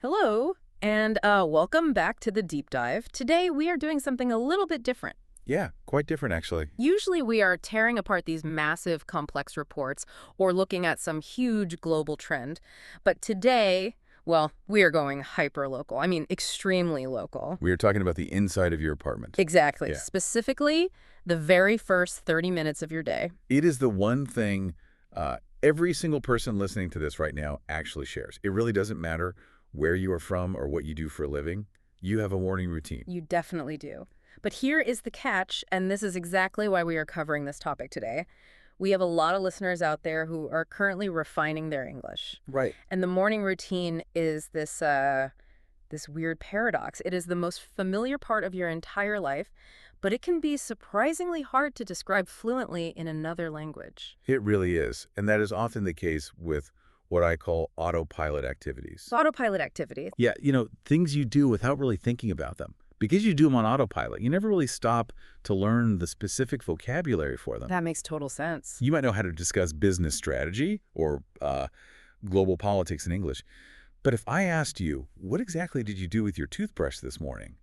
Hello, and welcome back to the deep dive. Today we are doing something a little bit different. Yeah, quite different, actually. Usually we are tearing apart these massive, complex reports or looking at some huge global trend. But today, well, we are going hyper-local. I mean, extremely local. We are talking about the inside of your apartment. Exactly. Yeah. Specifically, the very first 30 minutes of your day. It is the one thing every single person listening to this right now actually shares. It really doesn't matter where you are from or what you do for a living. You have a morning routine. You definitely do. But here is the catch, and this is exactly why we are covering this topic today. We have a lot of listeners out there who are currently refining their English. Right. And the morning routine is this weird paradox. It is the most familiar part of your entire life, but it can be surprisingly hard to describe fluently in another language. It really is. And that is often the case with what I call autopilot activities. Autopilot activity. Yeah, things you do without really thinking about them. Because you do them on autopilot, you never really stop to learn the specific vocabulary for them. That makes total sense. You might know how to discuss business strategy or global politics in English. But if I asked you, what exactly did you do with your toothbrush this morning?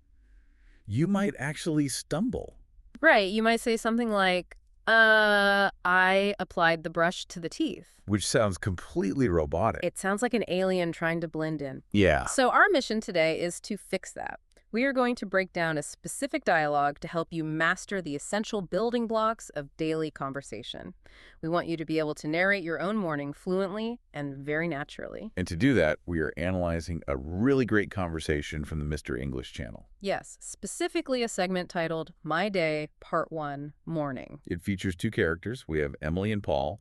You might actually stumble. Right. You might say something like, I applied the brush to the teeth. Which sounds completely robotic. It sounds like an alien trying to blend in. Yeah. So our mission today is to fix that. We are going to break down a specific dialogue to help you master the essential building blocks of daily conversation. We want you to be able to narrate your own morning fluently and very naturally. And to do that, we are analyzing a really great conversation from the Mr. English channel. Yes, specifically a segment titled My Day, Part 1, Morning. It features two characters. We have Emily and Paul,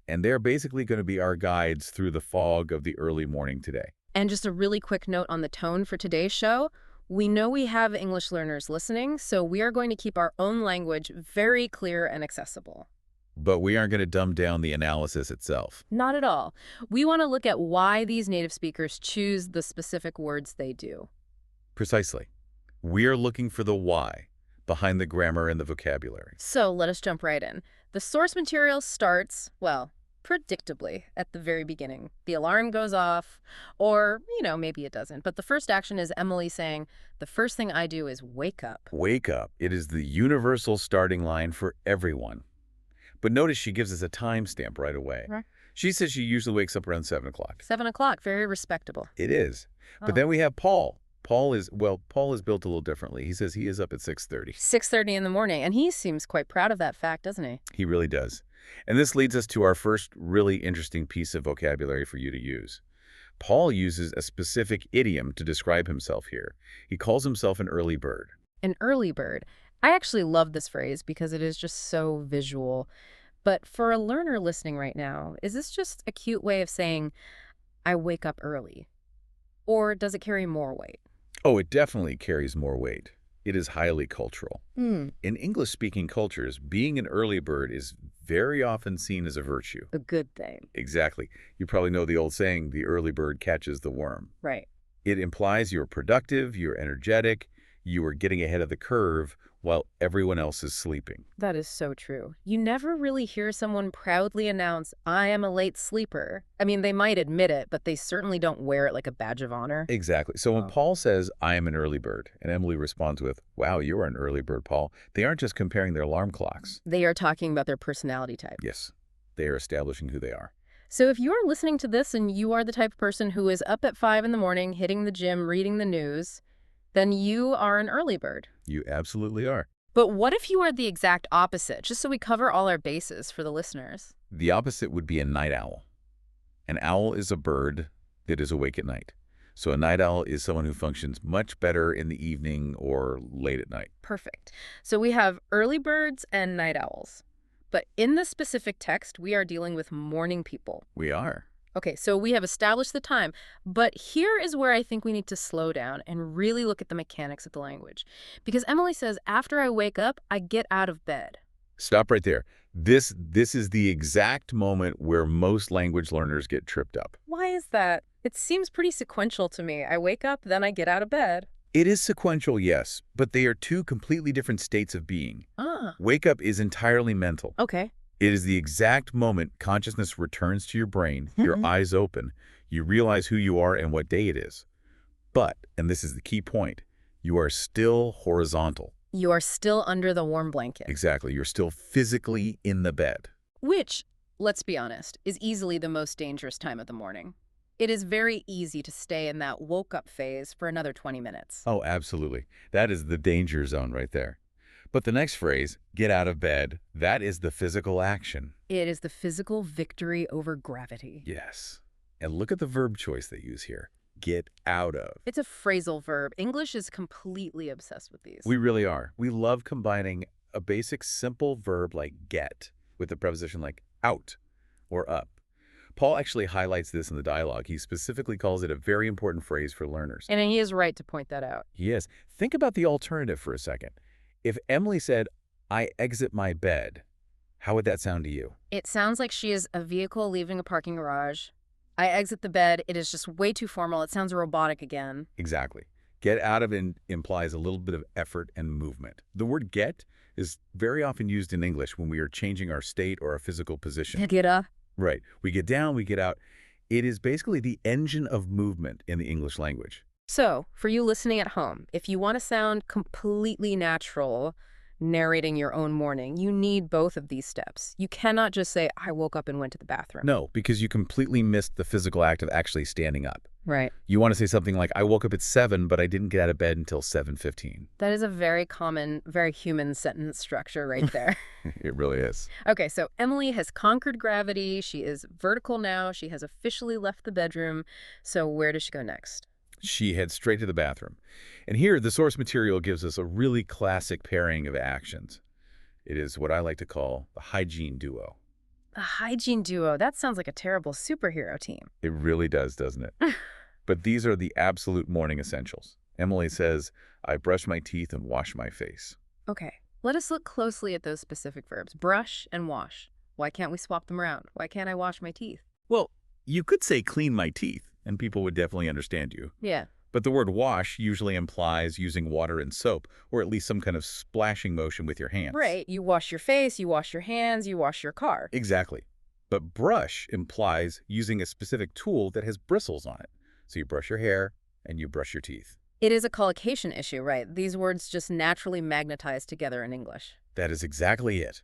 and they're basically going to be our guides through the fog of the early morning today. And just a really quick note on the tone for today's show. We know we have English learners listening, so we are going to keep our own language very clear and accessible. But we aren't going to dumb down the analysis itself. Not at all. We want to look at why these native speakers choose the specific words they do. Precisely. We are looking for the why behind the grammar and the vocabulary. So let us jump right in. The source material starts, well, predictably at the very beginning. The alarm goes off, or, maybe it doesn't. But the first action is Emily saying, the first thing I do is wake up. Wake up. It is the universal starting line for everyone. But notice she gives us a timestamp right away. Right. She says she usually wakes up around 7 o'clock. 7 o'clock, very respectable. It is. Oh. But then we have Paul. Paul is built a little differently. He says he is up at 6:30. 6:30 in the morning, and he seems quite proud of that fact, doesn't he? He really does. And this leads us to our first really interesting piece of vocabulary for you to use. Paul uses a specific idiom to describe himself here. He calls himself an early bird. An early bird. I actually love this phrase because it is just so visual. But for a learner listening right now, is this just a cute way of saying, I wake up early? Or does it carry more weight? Oh, it definitely carries more weight. It is highly cultural. In English-speaking cultures, being an early bird is very often seen as a virtue. a good thing. Exactly. You probably know the old saying, the early bird catches the worm. Right. It implies you're productive, you're energetic, you are getting ahead of the curve while everyone else is sleeping. That is so true. You never really hear someone proudly announce, I am a late sleeper. I mean, they might admit it, but they certainly don't wear it like a badge of honor. Exactly. So when Oh. Paul says, I am an early bird, and Emily responds with, wow, you're an early bird, Paul, they aren't just comparing their alarm clocks. They are talking about their personality type. Yes, they are establishing who they are. So if you're listening to this and you are the type of person who is up at 5 in the morning, hitting the gym, reading the news, then you are an early bird. You absolutely are. But what if you are the exact opposite, just so we cover all our bases for the listeners? The opposite would be a night owl. An owl is a bird that is awake at night. So a night owl is someone who functions much better in the evening or late at night. Perfect. So we have early birds and night owls. But in this specific text, we are dealing with morning people. We are. Okay, so we have established the time, but here is where I think we need to slow down and really look at the mechanics of the language. Because Emily says, after I wake up, I get out of bed. Stop right there. This is the exact moment where most language learners get tripped up. Why is that? It seems pretty sequential to me. I wake up, then I get out of bed. It is sequential, yes, but they are two completely different states of being. Ah, Wake up is entirely mental. okay. It is the exact moment consciousness returns to your brain, your eyes open, you realize who you are and what day it is. But, and this is the key point, you are still horizontal. You are still under the warm blanket. Exactly. You're still physically in the bed. Which, let's be honest, is easily the most dangerous time of the morning. It is very easy to stay in that woke-up phase for another 20 minutes. Oh, absolutely. That is the danger zone right there. But the next phrase, get out of bed, that is the physical action. It is the physical victory over gravity. Yes. And look at the verb choice they use here. Get out of. It's a phrasal verb. English is completely obsessed with these. We really are. We love combining a basic simple verb like get with a preposition like out or up. Paul actually highlights this in the dialogue. He specifically calls it a very important phrase for learners. And he is right to point that out. He is. Think about the alternative for a second. If Emily said, I exit my bed, how would that sound to you? It sounds like she is a vehicle leaving a parking garage. I exit the bed. It is just way too formal. It sounds robotic again. Exactly. Get out of implies a little bit of effort and movement. The word get is very often used in English when we are changing our state or our physical position. Get up. Right. We get down, we get out. It is basically the engine of movement in the English language. So, for you listening at home, if you want to sound completely natural narrating your own morning, you need both of these steps. You cannot just say, I woke up and went to the bathroom. No, because you completely missed the physical act of actually standing up. Right. You want to say something like, I woke up at 7, but I didn't get out of bed until 7:15. That is a very common, very human sentence structure right there. It really is. Okay, so Emily has conquered gravity. She is vertical now. She has officially left the bedroom. So where does she go next? She heads straight to the bathroom. And here, the source material gives us a really classic pairing of actions. It is what I like to call the hygiene duo. A hygiene duo. That sounds like a terrible superhero team. It really does, doesn't it? But these are the absolute morning essentials. Emily says, I brush my teeth and wash my face. Okay, let us look closely at those specific verbs. Brush and wash. Why can't we swap them around? Why can't I wash my teeth? Well, you could say clean my teeth, and people would definitely understand you. Yeah. But the word wash usually implies using water and soap, or at least some kind of splashing motion with your hands. Right. You wash your face, you wash your hands, you wash your car. Exactly. But brush implies using a specific tool that has bristles on it. So you brush your hair and you brush your teeth. It is a collocation issue, right? These words just naturally magnetize together in English. That is exactly it.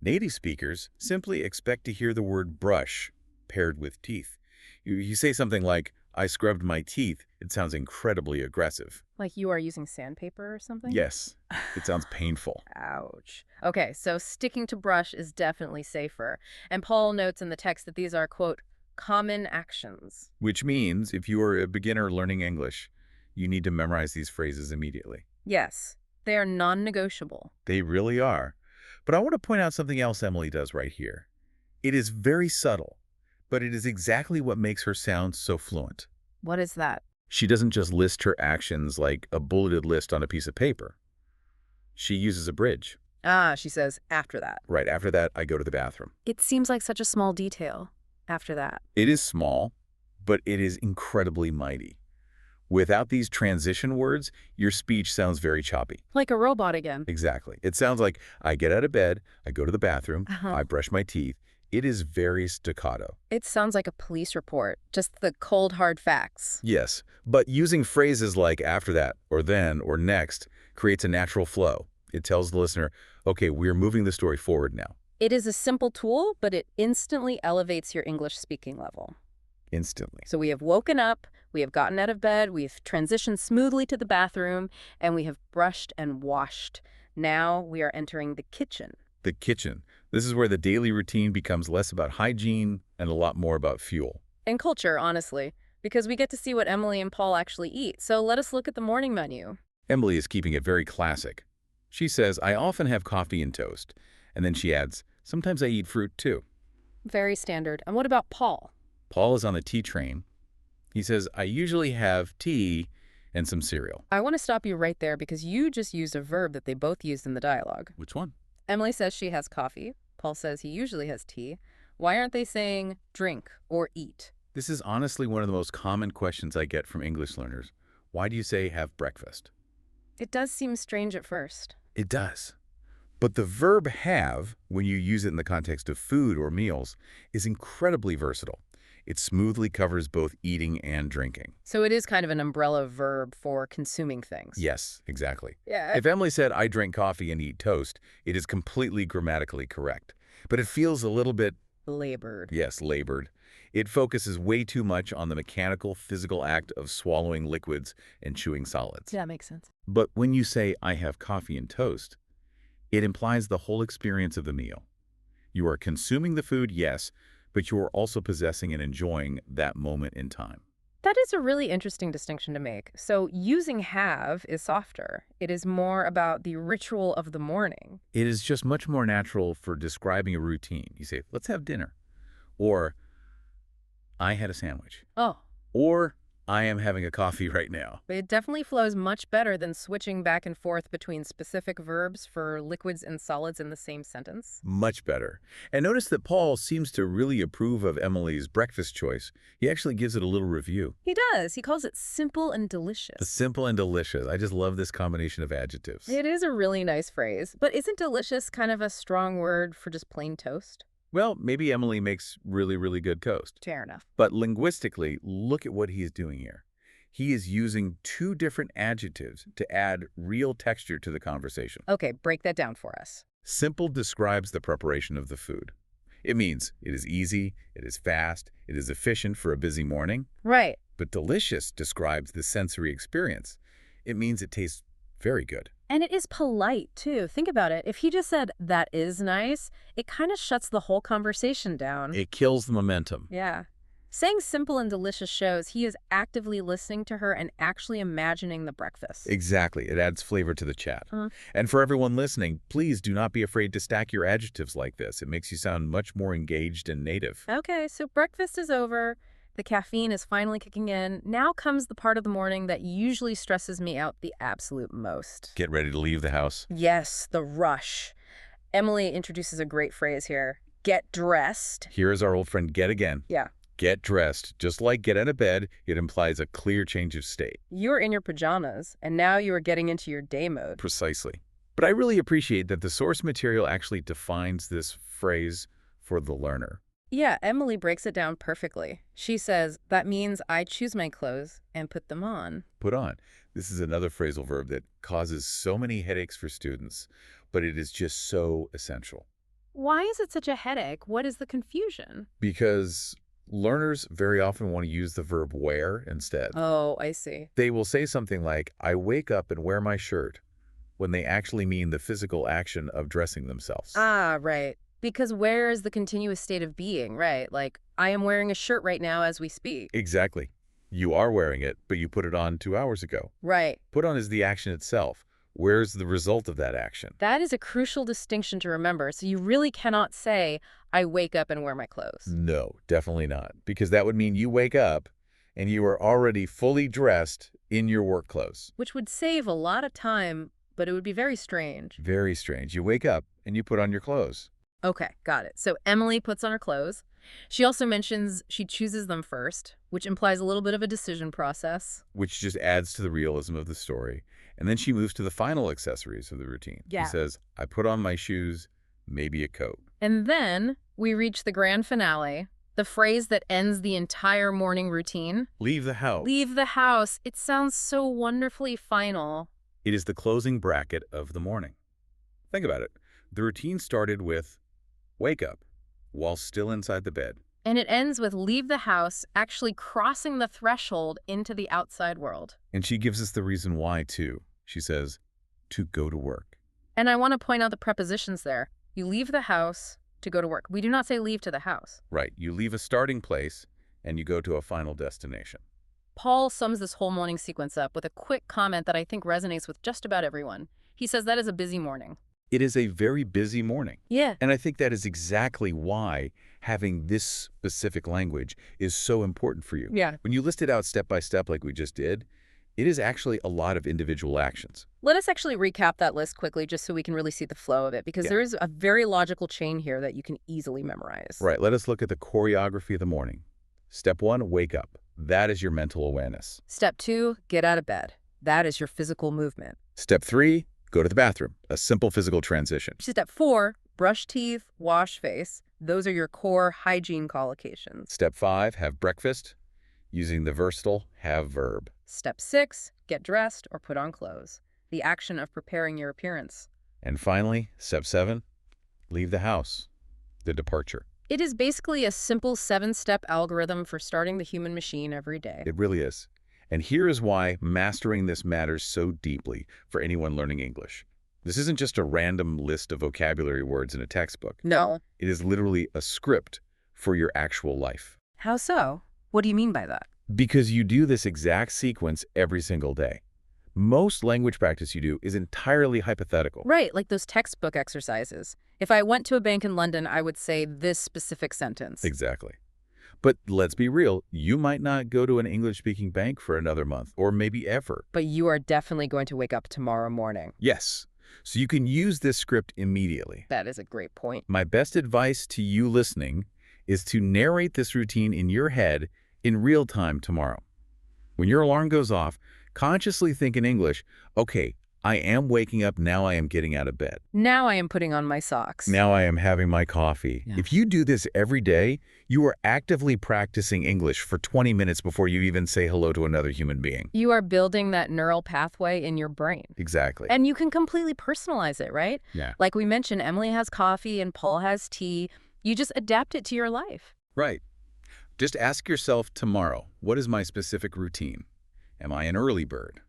Native speakers simply expect to hear the word brush paired with teeth. You say something like, I scrubbed my teeth, it sounds incredibly aggressive. Like you are using sandpaper or something? Yes, it sounds painful. Ouch. Okay, so sticking to brush is definitely safer. And Paul notes in the text that these are, quote, common actions. Which means if you are a beginner learning English, you need to memorize these phrases immediately. Yes, they are non-negotiable. They really are. But I want to point out something else Emily does right here. It is very subtle, but it is exactly what makes her sound so fluent. What is that? She doesn't just list her actions like a bulleted list on a piece of paper. She uses a bridge. Ah, she says, after that. Right after that, I go to the bathroom. It seems like such a small detail. After that. It is small, but it is incredibly mighty. Without these transition words, your speech sounds very choppy. Like a robot again. Exactly. It sounds like I get out of bed, I go to the bathroom, I brush my teeth. It is very staccato. It sounds like a police report, just the cold, hard facts. Yes, but using phrases like after that, or then, or next creates a natural flow. It tells the listener, okay, we're moving the story forward now. It is a simple tool, but it instantly elevates your English speaking level. Instantly. So we have woken up, we have gotten out of bed, we've transitioned smoothly to the bathroom, and we have brushed and washed. Now we are entering the kitchen. The kitchen. This is where the daily routine becomes less about hygiene and a lot more about fuel. And culture, honestly, because we get to see what Emily and Paul actually eat. So let us look at the morning menu. Emily is keeping it very classic. She says, I often have coffee and toast. And then she adds, sometimes I eat fruit too. Very standard. And what about Paul? Paul is on the tea train. He says, I usually have tea and some cereal. I want to stop you right there because you just used a verb that they both used in the dialogue. Which one? Emily says she has coffee. Paul says he usually has tea. Why aren't they saying drink or eat? This is honestly one of the most common questions I get from English learners. Why do you say have breakfast? It does seem strange at first. It does. But the verb have, when you use it in the context of food or meals, is incredibly versatile. It smoothly covers both eating and drinking. So it is kind of an umbrella verb for consuming things. Yes, exactly. Yeah. If Emily said, I drink coffee and eat toast, it is completely grammatically correct. But it feels a little bit... labored. Yes, labored. It focuses way too much on the mechanical, physical act of swallowing liquids and chewing solids. Yeah, makes sense. But when you say, I have coffee and toast, it implies the whole experience of the meal. You are consuming the food, yes, but you are also possessing and enjoying that moment in time. That is a really interesting distinction to make. So using have is softer. It is more about the ritual of the morning. It is just much more natural for describing a routine. You say, let's have dinner. Or, I had a sandwich. Oh. Or, I am having a coffee right now. It definitely flows much better than switching back and forth between specific verbs for liquids and solids in the same sentence. Much better. And notice that Paul seems to really approve of Emily's breakfast choice. He actually gives it a little review. He does. He calls it simple and delicious. Simple and delicious. I just love this combination of adjectives. It is a really nice phrase. But isn't delicious kind of a strong word for just plain toast? Well, maybe Emily makes really, really good toast. Fair enough. But linguistically, look at what he is doing here. He is using two different adjectives to add real texture to the conversation. Okay, break that down for us. Simple describes the preparation of the food. It means it is easy, it is fast, it is efficient for a busy morning. Right. But delicious describes the sensory experience. It means it tastes very good. And it is polite, too. Think about it. If he just said, that is nice, it kind of shuts the whole conversation down. It kills the momentum. Yeah. Saying simple and delicious shows he is actively listening to her and actually imagining the breakfast. Exactly. It adds flavor to the chat. And for everyone listening, please do not be afraid to stack your adjectives like this. It makes you sound much more engaged and native. Okay, so breakfast is over. The caffeine is finally kicking in. Now comes the part of the morning that usually stresses me out the absolute most. Get ready to leave the house. Yes, the rush. Emily introduces a great phrase here. Get dressed. Here is our old friend get again. Yeah. Get dressed. Just like get out of bed, it implies a clear change of state. You're in your pajamas, and now you are getting into your day mode. Precisely. But I really appreciate that the source material actually defines this phrase for the learner. Yeah, Emily breaks it down perfectly. She says, that means I choose my clothes and put them on. Put on. This is another phrasal verb that causes so many headaches for students, but it is just so essential. Why is it such a headache? What is the confusion? Because learners very often want to use the verb wear instead. Oh, I see. They will say something like, I wake up and wear my shirt, when they actually mean the physical action of dressing themselves. Ah, right. Because wear is the continuous state of being, right? Like, I am wearing a shirt right now as we speak. Exactly. You are wearing it, but you put it on 2 hours ago. Right. Put on is the action itself. Where's the result of that action? That is a crucial distinction to remember. So you really cannot say, I wake up and wear my clothes. No, definitely not. Because that would mean you wake up and you are already fully dressed in your work clothes. Which would save a lot of time, but it would be very strange. Very strange. You wake up and you put on your clothes. Okay, got it. So Emily puts on her clothes. She also mentions she chooses them first, which implies a little bit of a decision process. Which just adds to the realism of the story. And then she moves to the final accessories of the routine. Yeah. She says, I put on my shoes, maybe a coat. And then we reach the grand finale, the phrase that ends the entire morning routine. Leave the house. Leave the house. It sounds so wonderfully final. It is the closing bracket of the morning. Think about it. The routine started with wake up while still inside the bed. And it ends with leave the house, actually crossing the threshold into the outside world. And she gives us the reason why, too. She says, to go to work. And I want to point out the prepositions there. You leave the house to go to work. We do not say leave to the house. Right. You leave a starting place and you go to a final destination. Paul sums this whole morning sequence up with a quick comment that I think resonates with just about everyone. He says that is a busy morning. It is a very busy morning. Yeah. And I think that is exactly why having this specific language is so important for you. Yeah. When you list it out step by step like we just did, it is actually a lot of individual actions. Let us actually recap that list quickly just so we can really see the flow of it, because there is a very logical chain here that you can easily memorize. Right. Let us look at the choreography of the morning. Step 1, wake up. That is your mental awareness. Step 2, get out of bed. That is your physical movement. Step 3, go to the bathroom. A simple physical transition. Step 4, brush teeth, wash face. Those are your core hygiene collocations. Step 5, have breakfast, using the versatile have verb. Step 6, get dressed or put on clothes. The action of preparing your appearance. And finally, step 7, leave the house, the departure. It is basically a simple 7-step algorithm for starting the human machine every day. It really is. And here is why mastering this matters so deeply for anyone learning English. This isn't just a random list of vocabulary words in a textbook. No. It is literally a script for your actual life. How so? What do you mean by that? Because you do this exact sequence every single day. Most language practice you do is entirely hypothetical. Right, like those textbook exercises. If I went to a bank in London, I would say this specific sentence. Exactly. But let's be real, you might not go to an English-speaking bank for another month, or maybe ever. But you are definitely going to wake up tomorrow morning. Yes. So you can use this script immediately. That is a great point. My best advice to you listening is to narrate this routine in your head in real time tomorrow. When your alarm goes off, consciously think in English, okay, I am waking up, now I am getting out of bed. Now I am putting on my socks. Now I am having my coffee. Yeah. If you do this every day, you are actively practicing English for 20 minutes before you even say hello to another human being. You are building that neural pathway in your brain. Exactly. And you can completely personalize it, right? Yeah. Like we mentioned, Emily has coffee and Paul has tea. You just adapt it to your life. Right. Just ask yourself tomorrow, what is my specific routine? Am I an early bird?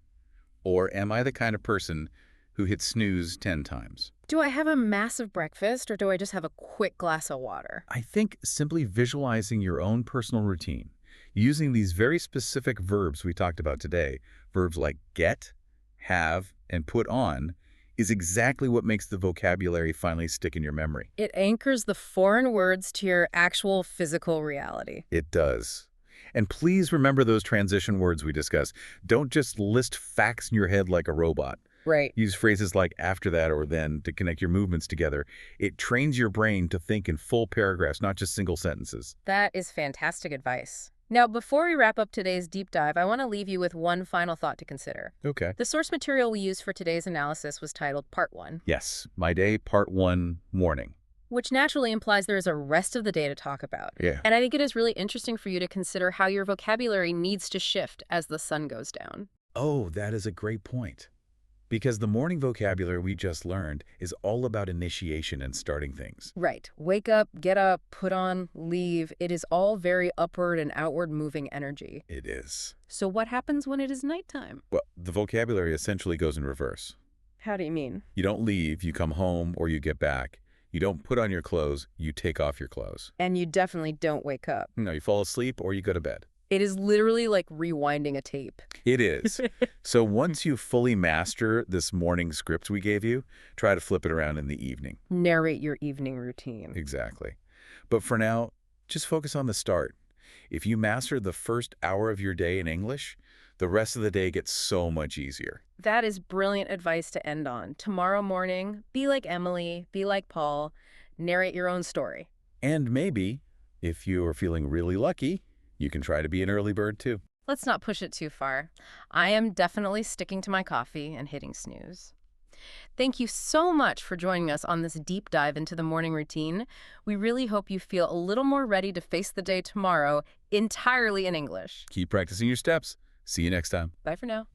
Or am I the kind of person who hits snooze 10 times? Do I have a massive breakfast or do I just have a quick glass of water? I think simply visualizing your own personal routine, using these very specific verbs we talked about today, verbs like get, have, and put on, is exactly what makes the vocabulary finally stick in your memory. It anchors the foreign words to your actual physical reality. It does. And please remember those transition words we discussed. Don't just list facts in your head like a robot. Right. Use phrases like after that or then to connect your movements together. It trains your brain to think in full paragraphs, not just single sentences. That is fantastic advice. Now, before we wrap up today's deep dive, I want to leave you with one final thought to consider. Okay. The source material we used for today's analysis was titled Part 1. Yes. My Day, Part 1, Morning. Which naturally implies there is a rest of the day to talk about. Yeah. And I think it is really interesting for you to consider how your vocabulary needs to shift as the sun goes down. Oh, that is a great point. Because the morning vocabulary we just learned is all about initiation and starting things. Right. Wake up, get up, put on, leave. It is all very upward and outward moving energy. It is. So what happens when it is nighttime? Well, the vocabulary essentially goes in reverse. How do you mean? You don't leave, you come home, or you get back. You don't put on your clothes, you take off your clothes. And you definitely don't wake up. No, you fall asleep or you go to bed. It is literally like rewinding a tape. It is. So once you fully master this morning script we gave you, try to flip it around in the evening. Narrate your evening routine. Exactly. But for now, just focus on the start. If you master the first hour of your day in English, the rest of the day gets so much easier. That is brilliant advice to end on. Tomorrow morning, be like Emily, be like Paul, narrate your own story. And maybe, if you are feeling really lucky, you can try to be an early bird too. Let's not push it too far. I am definitely sticking to my coffee and hitting snooze. Thank you so much for joining us on this deep dive into the morning routine. We really hope you feel a little more ready to face the day tomorrow entirely in English. Keep practicing your steps. See you next time. Bye for now.